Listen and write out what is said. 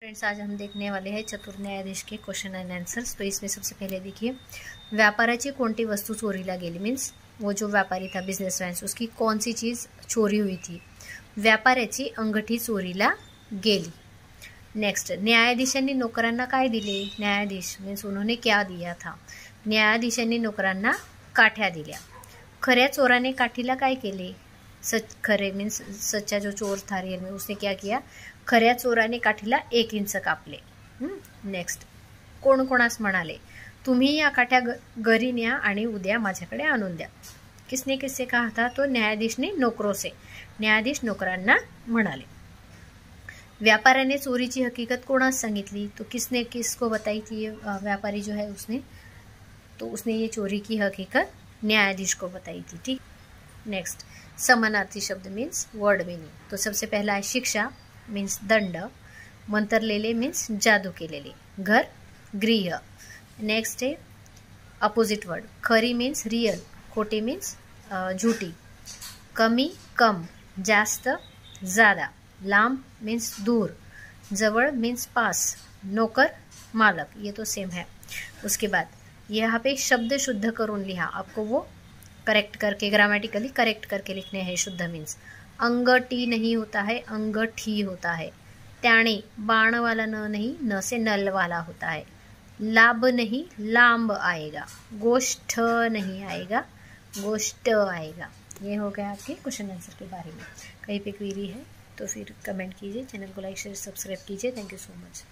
Friends, आज हम देखने वाले हैं चतुर न्यायाधीश के क्वेश्चन एंड आंसर्स। तो इसमें सबसे पहले देखिए, व्यापाराची कोणती वस्तू चोरीला गेली, मीन्स वो जो व्यापारी था बिझनेसमॅन, उसकी कौन सी चीज़ चोरी हुई थी। व्यापाऱ्याची अंगठी चोरीला गेली। नेक्स्ट, न्यायाधीशांनी नोकरांना काय दिले। न्यायाधीश मीन्स उन्होंने क्या दिया था। न्यायाधीशांनी नोकरांना काठ्या दिल्या। खऱ्या चोराने काठीला काय केले। सच खरे मीन्स सच्चा जो चोर था रियल में, उसने क्या किया, खऱ्या चोराने काठीला 1 इंच कापले। नेक्स्ट, कोण कोणास म्हणाले, तुम्ही या काठ्या घरी न्या आणि उद्या माझ्याकडे आणून द्या। किसने किससे कहा था, तो न्यायाधीश ने नौकरों से। न्यायाधीश नौकरांना म्हणाले। व्यापाऱ्याने चोरीची हकीकत कोणास सांगितली, तो किसने किसको बताई थी। व्यापारी जो है उसने ये चोरी की हकीकत न्यायाधीश को बताई थी। ठीक। नेक्स्ट, समानार्थी शब्द मीन्स वर्ड मीनिंग। तो सबसे पहला है शिक्षा मीन्स दंड, मंतरलेले मीन्स जादू केलेले, घर गृह। नेक्स्ट है अपोजिट वर्ड, खरी मीन्स रियल, खोटी मीन्स झूठी, कमी कम, जास्त ज़्यादा, लांब मीन्स दूर, जवळ मीन्स पास, नौकर मालक, ये तो सेम है। उसके बाद यहाँ पे शब्द शुद्ध करून लिहा, आपको वो करेक्ट करके ग्रामेटिकली करेक्ट करके लिखने हैं। शुद्ध मीन्स अंगठी नहीं होता है, अंगठी होता है। त्याने बाण वाला न नहीं, न से नल वाला होता है। लाभ नहीं लांब आएगा। गोष्ठ नहीं आएगा, गोष्ठ आएगा। ये हो गया आपके क्वेश्चन आंसर के बारे में। कहीं पे क्वेरी है तो फिर कमेंट कीजिए, चैनल को लाइक शेयर सब्सक्राइब कीजिए। Thank you so much.